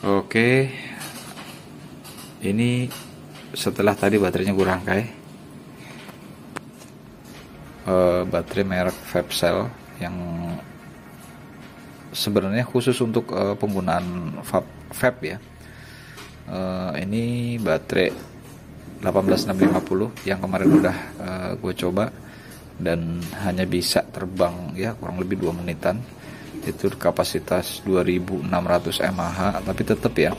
Oke, ini setelah tadi baterainya gue rangkai, baterai merek Vapcell yang sebenarnya khusus untuk penggunaan vape ya. Ini baterai 18650 yang kemarin udah gue coba dan hanya bisa terbang ya kurang lebih 2 menitan. Itu kapasitas 2600 mAh, tapi tetap ya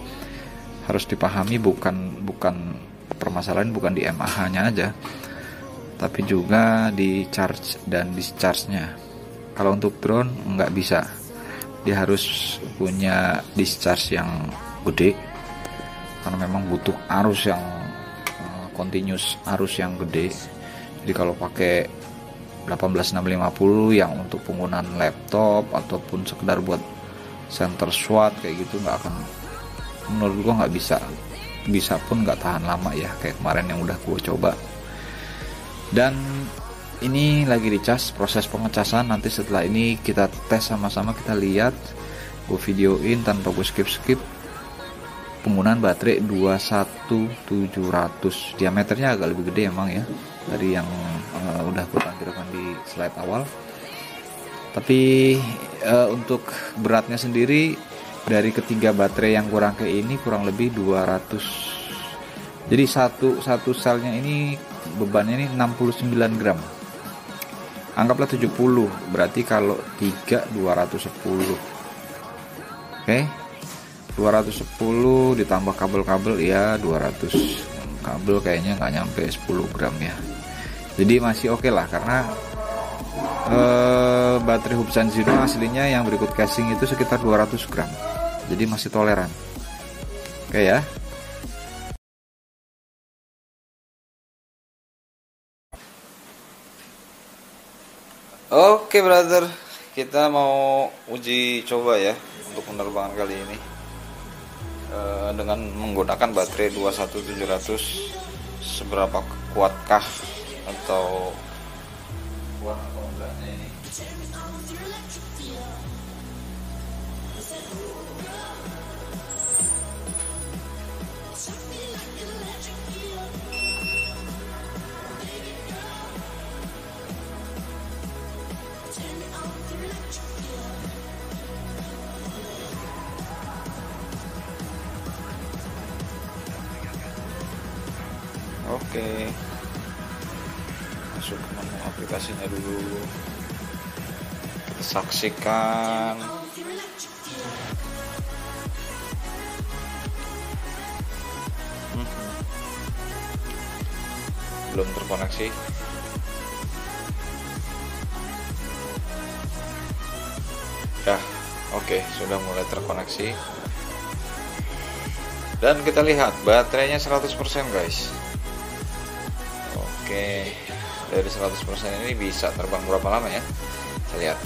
harus dipahami bukan permasalahan bukan di mAh-nya aja, tapi juga di charge dan discharge-nya. Kalau untuk drone nggak bisa, dia harus punya discharge yang gede karena memang butuh arus yang continuous, arus yang gede. Jadi kalau pakai 18650 yang untuk penggunaan laptop ataupun sekedar buat center SWAT kayak gitu nggak akan, menurut gua nggak bisa pun nggak tahan lama ya kayak kemarin yang udah gua coba. Dan ini lagi dicas, proses pengecasan nanti setelah ini kita tes sama-sama, kita lihat, gua videoin tanpa gua skip penggunaan baterai 21700. Diameternya agak lebih gede emang ya dari yang udah gue tampilkan di slide awal, tapi untuk beratnya sendiri dari ketiga baterai yang gue rangkai ini kurang lebih 200. Jadi satu selnya ini bebannya ini 69 gram, anggaplah 70, berarti kalau 3 210. Oke, 210 ditambah kabel-kabel ya 200 kabel, kayaknya nggak nyampe 10 gram ya. Jadi masih oke lah, karena baterai Hubsan Zero aslinya yang berikut casing itu sekitar 200 gram, jadi masih toleran. Oke ya. Oke brother, kita mau uji coba ya untuk penerbangan kali ini dengan menggunakan baterai 21700. Seberapa kuatkah atau kuat atau enggaknya ini? Oke, masuk ke menu aplikasinya dulu, kita saksikan. Belum terkoneksi. Ya, oke, sudah mulai terkoneksi. Dan kita lihat baterainya 100% guys. Oke, dari 100% ini bisa terbang berapa lama ya? Kita lihat.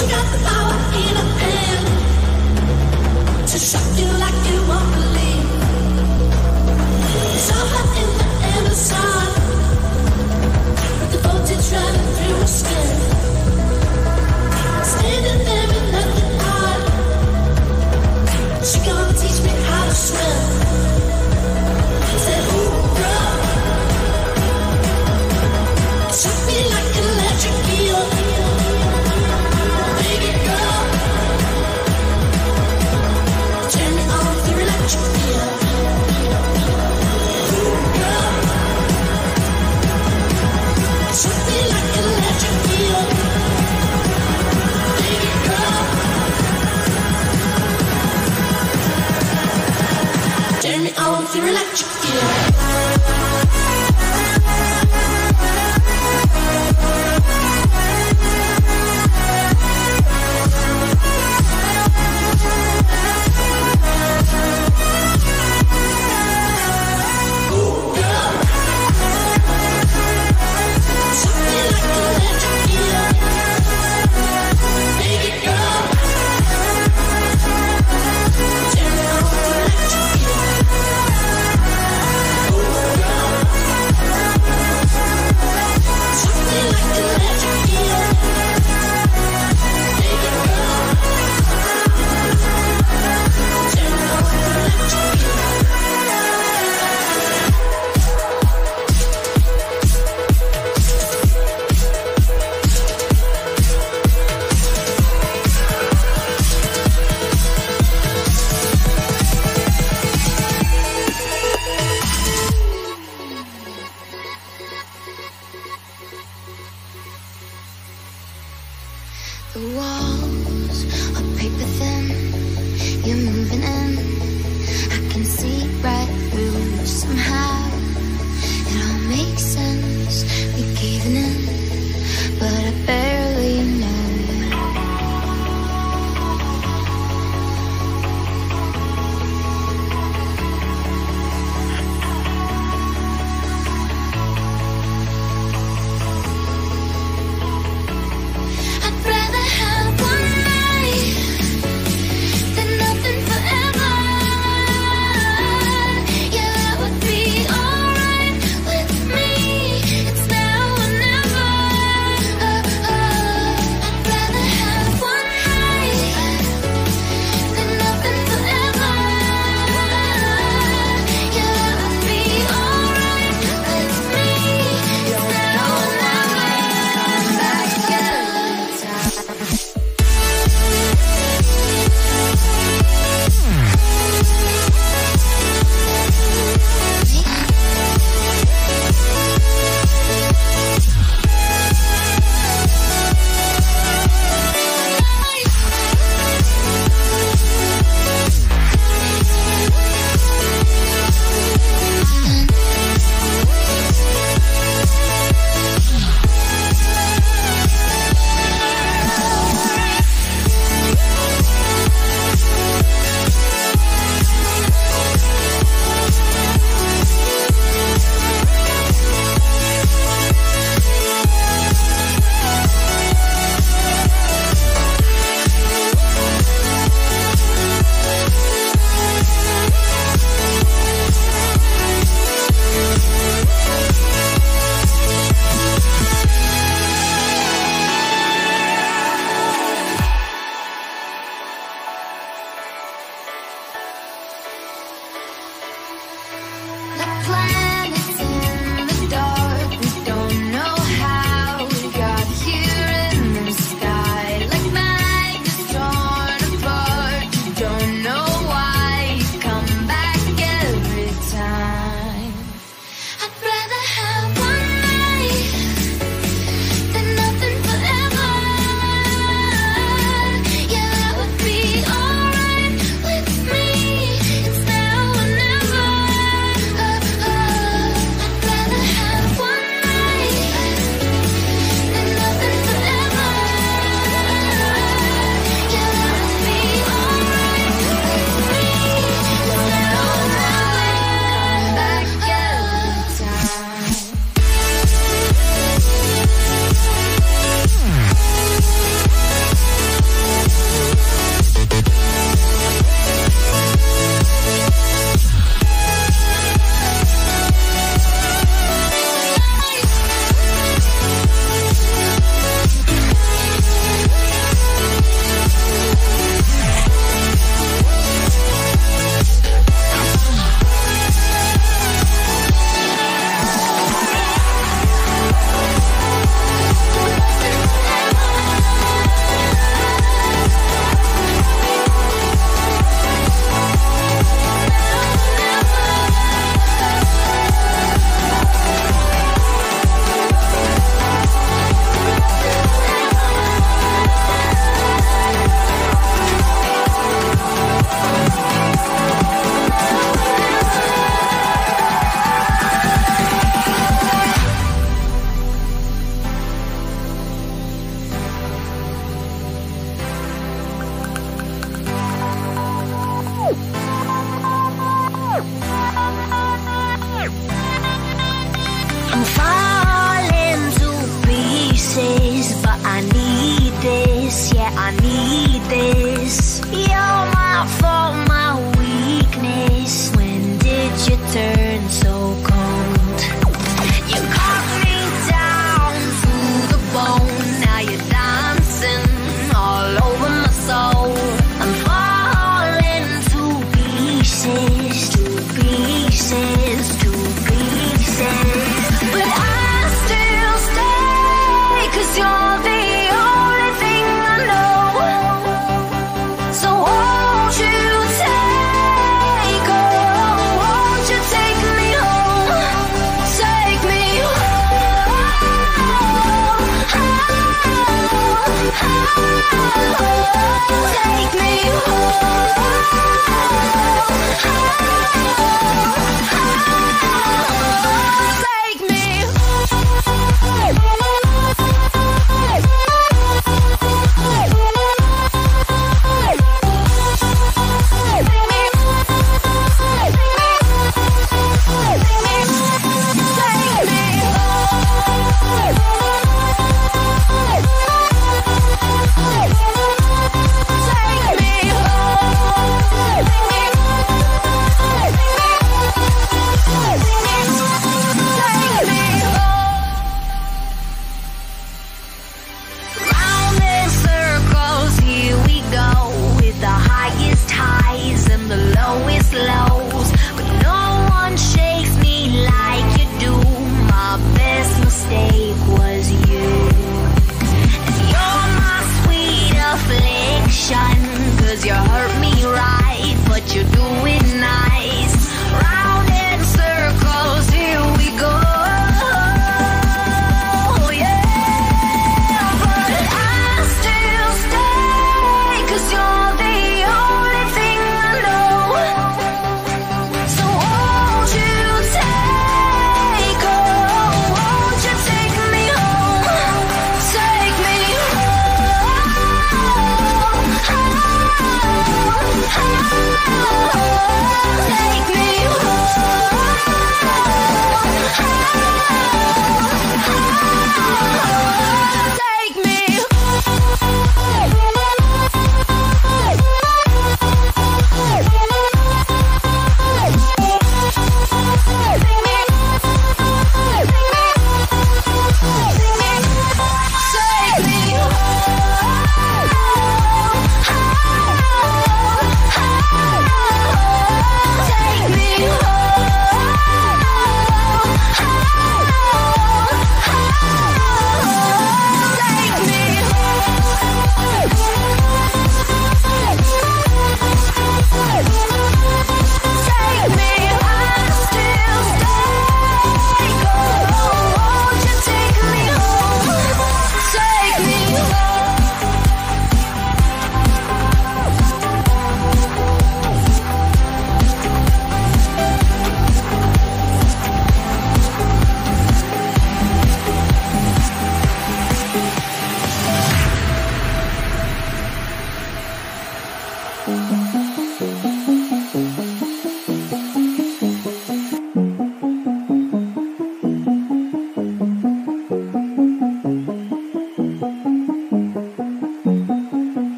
She got the power in her hand to shock you like you won't believe. Saw her in the Amazon with the voltage running through her skin, standing there with nothing on. She gonna teach me how to swim. Said, ooh, girl, shock me like an electric eel. Turn me on through electric eel. Ooh, girl.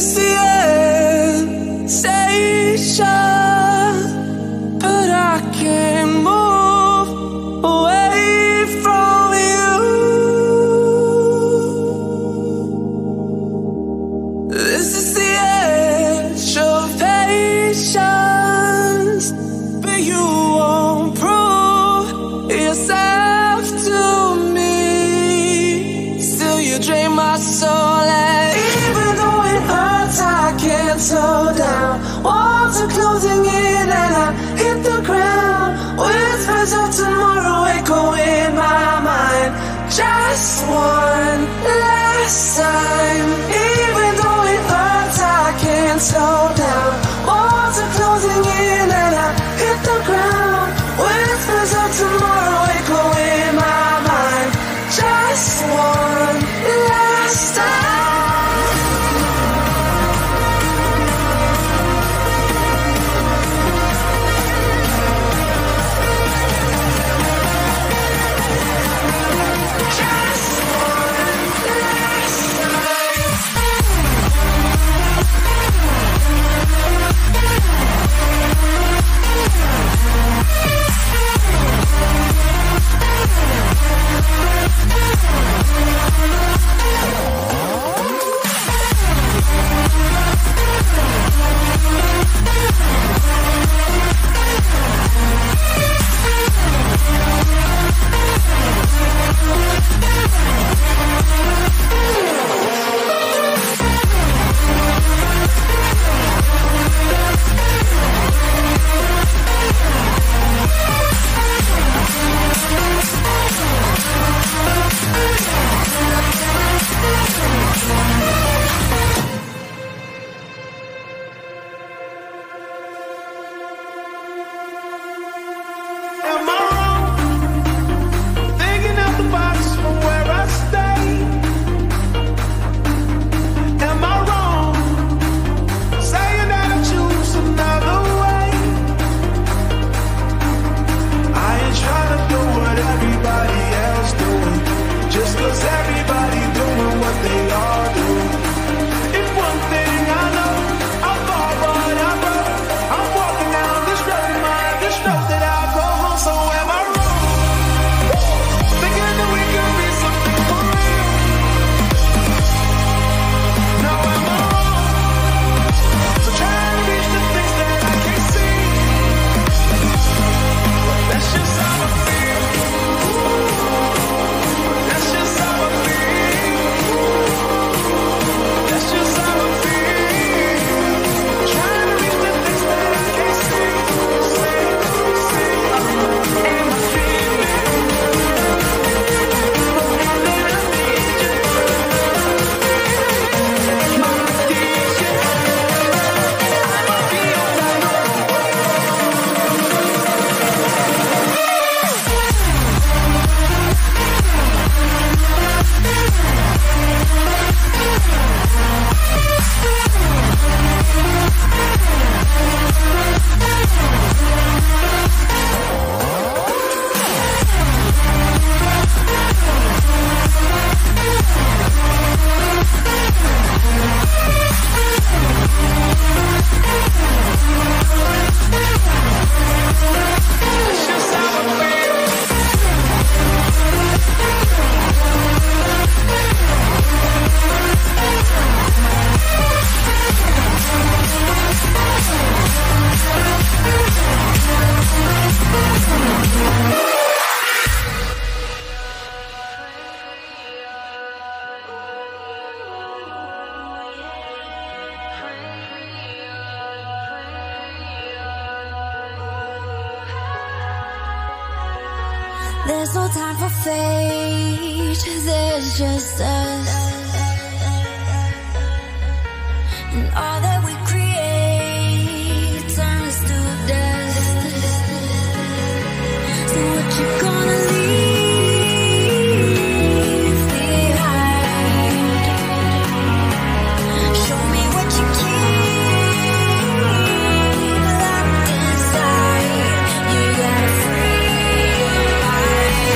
is the end station, but I can't move away from you. This is the edge of patience, but you won't prove yourself to me. Still you drain my soul, and even though it hurts, I can't slow down. Walls are closing in and I hit the ground. Whispers of tomorrow echo in my mind. Just one last time. Even though it hurts, I can't slow down. Walls are closing in and I hit the ground. Whispers of tomorrow echo in my mind. Just one last time. Am I wrong? Thinking out the box from where I stay. Am I wrong? Saying that I choose another way. I ain't trying to do what everybody else doing, just 'cause everybody doing what they all do. If one thing I know, I'm far what I wrote. I'm walking down this road, this road that I go home. So am I wrong? Thinking that we could be something for real. No, am I wrong? So trying to reach the things that I can't see. That's just how I feel. That's just how I feel. That's just how I feel. Trying to reach the things that I can't see. Am I feeling? There's no time for fate, there's just us. And all that we create turns to dust. So what you gonna leave behind? Show me what you keep locked inside. You gotta free your mind.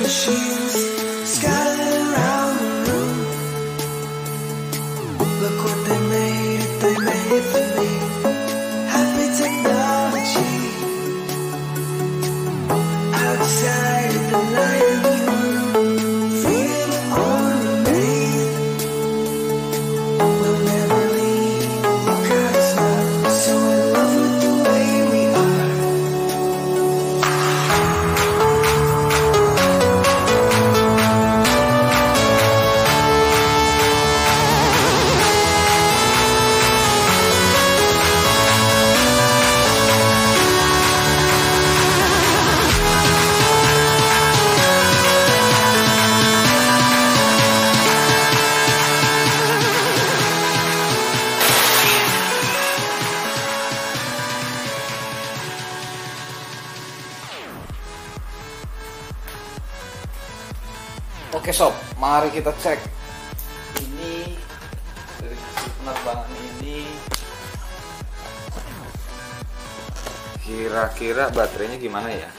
machines scattered around the room. Look what they made for me. Happy technology. Outside the lion's room, freedom on the main. We'll never leave because we're so in love with the way we are. Oke sob, mari kita cek. Ini dari hasil penerbangan ini kira-kira baterainya gimana ya?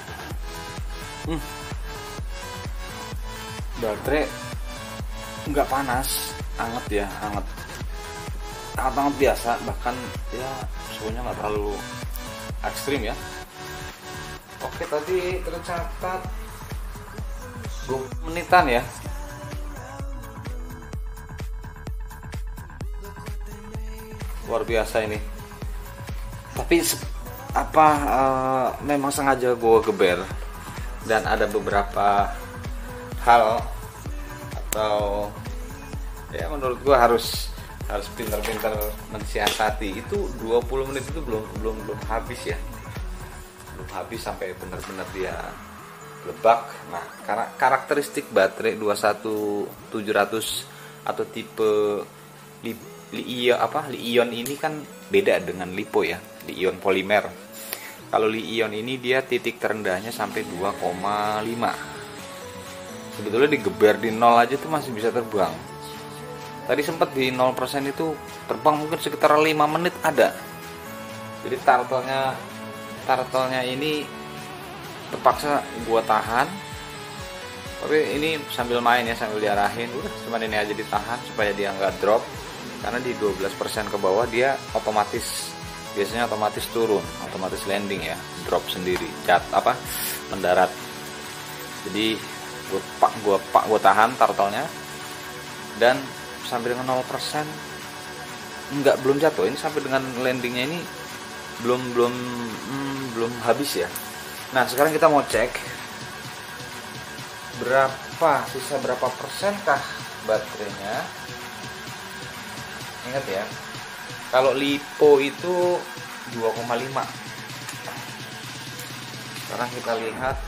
Baterai nggak panas, hangat ya, hangat biasa, bahkan ya suhunya nggak terlalu ekstrim ya. Oke, tadi tercatat 20 menitan ya. Luar biasa ini. Tapi memang sengaja gue geber, dan ada beberapa hal atau ya menurut gue harus pintar-pintar mensiasati. Itu 20 menit itu belum habis ya. Belum habis sampai benar-benar dia lebak. Nah, karakteristik baterai 21700 atau tipe Li-ion ini kan beda dengan lipo ya, Li-ion polimer. Kalau Li-ion ini dia titik terendahnya sampai 2,5. Sebetulnya digeber di 0 aja tuh masih bisa terbang. Tadi sempat di 0% itu terbang mungkin sekitar 5 menit ada. Jadi turtle-nya ini terpaksa gua tahan, tapi ini sambil main ya, sambil diarahin, udah cuman ini aja ditahan supaya dia nggak drop, karena di 12% ke bawah dia biasanya otomatis turun, otomatis landing ya, drop sendiri, mendarat. Jadi gua tahan turtle-nya, dan sampai dengan 0% belum jatuh, ini sampai dengan landingnya ini belum habis ya. Nah, sekarang kita mau cek sisa berapa persenkah baterainya. Ingat ya, kalau lipo itu 2,5. Sekarang kita lihat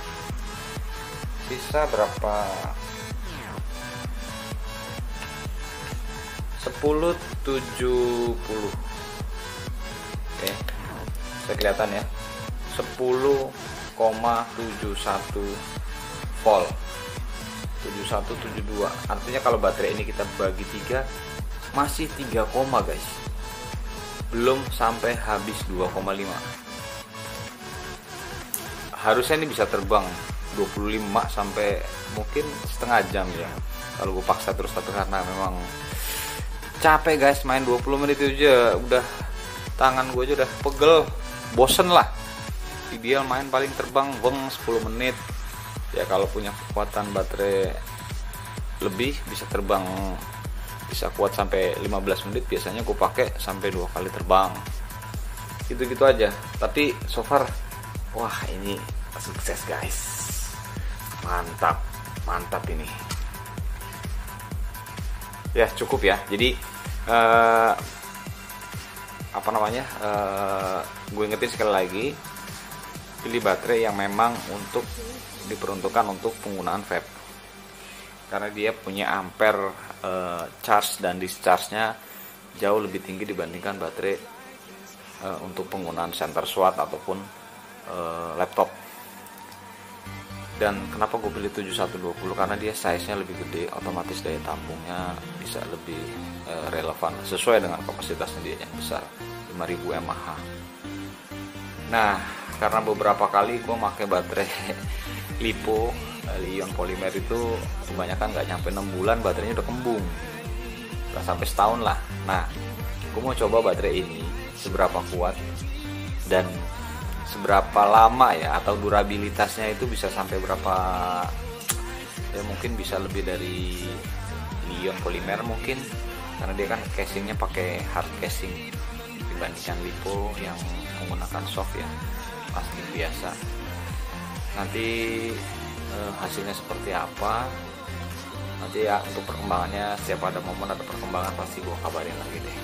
sisa berapa. 1070. Oke, bisa kelihatan ya, 10,71 volt, 7172. Artinya kalau baterai ini kita bagi 3 masih 3, guys, belum sampai habis 2,5. Harusnya ini bisa terbang 25 sampai mungkin setengah jam ya, kalau gue paksa terus, tapi karena memang capek guys, main 20 menit itu aja udah tangan gue aja udah pegel, bosen lah. Ideal main paling terbang 10 menit ya. Kalau punya kekuatan baterai lebih bisa terbang, bisa kuat sampai 15 menit. Biasanya gue pakai sampai 2 kali terbang, gitu-gitu aja. Tapi so far, wah ini sukses guys, mantap ini ya. Cukup ya. Jadi gue ingetin sekali lagi, pilih baterai yang memang diperuntukkan untuk penggunaan vape, karena dia punya ampere charge dan discharge-nya jauh lebih tinggi dibandingkan baterai untuk penggunaan center SWAT ataupun laptop. Dan kenapa gue pilih 7120? Karena dia size-nya lebih gede, otomatis daya tampungnya bisa lebih relevan sesuai dengan kapasitasnya, dia yang besar 5000 mAh. Nah, karena beberapa kali gue pakai baterai lipo Li-ion polimer itu kebanyakan nggak nyampe 6 bulan baterainya udah kembung, udah sampai setahun lah. Nah, gue mau coba baterai ini seberapa kuat dan seberapa lama ya, atau durabilitasnya itu bisa sampai berapa ya, mungkin bisa lebih dari Li-ion polimer mungkin, karena dia kan casingnya pakai hard casing dibandingkan lipo yang menggunakan soft ya, plastik biasa. Nanti hasilnya seperti apa nanti ya, untuk perkembangannya setiap ada momen ada perkembangan pasti gue kabarin lagi deh.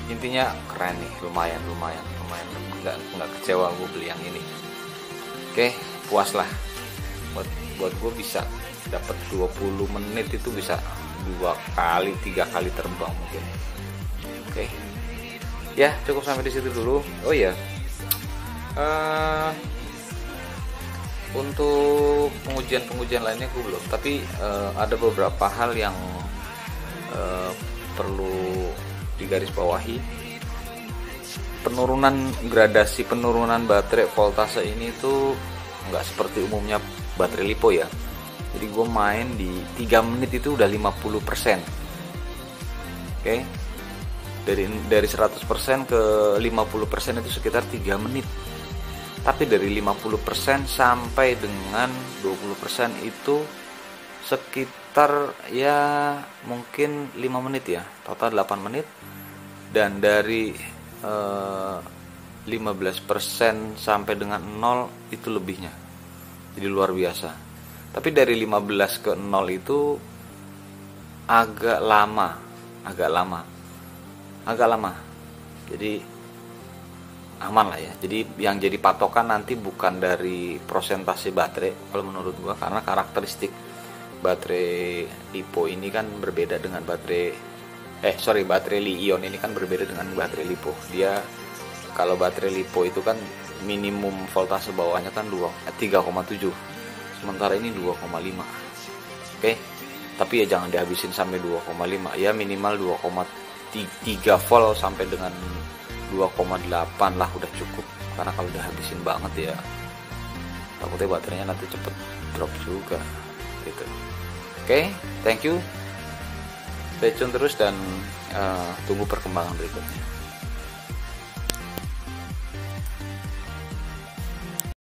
Intinya keren nih, lumayan nggak kecewa gue beli yang ini. Oke, puas lah buat gue bisa dapat 20 menit itu bisa 2 3 kali terbang mungkin. Oke, ya cukup sampai di situ dulu. Oh iya, untuk pengujian lainnya gue belum, tapi ada beberapa hal yang perlu digarisbawahi. Gradasi penurunan baterai voltase ini tuh nggak seperti umumnya baterai lipo ya. Jadi gue main di 3 menit itu udah 50%. Oke, dari 100% ke 50% itu sekitar 3 menit. Tapi dari 50% sampai dengan 20% itu sekitar ya mungkin 5 menit ya, total 8 menit. Dan dari 15% sampai dengan 0 itu lebihnya, jadi luar biasa. Tapi dari 15 ke 0 itu agak lama. Jadi aman lah ya. Jadi yang jadi patokan nanti bukan dari persentase baterai kalau menurut gua, karena karakteristik baterai lipo ini kan berbeda dengan baterai Li-ion ini kan berbeda dengan baterai lipo. Dia kalau baterai lipo itu kan minimum voltase bawahnya kan 3,7, sementara ini 2,5. Oke, tapi ya jangan dihabisin sampai 2,5 ya, minimal 2,3 volt sampai dengan 2,8 lah udah cukup. Karena kalau udah habisin banget ya takutnya baterainya nanti cepet drop juga gitu. Oke, thank you, stay tune terus dan tunggu perkembangan berikutnya.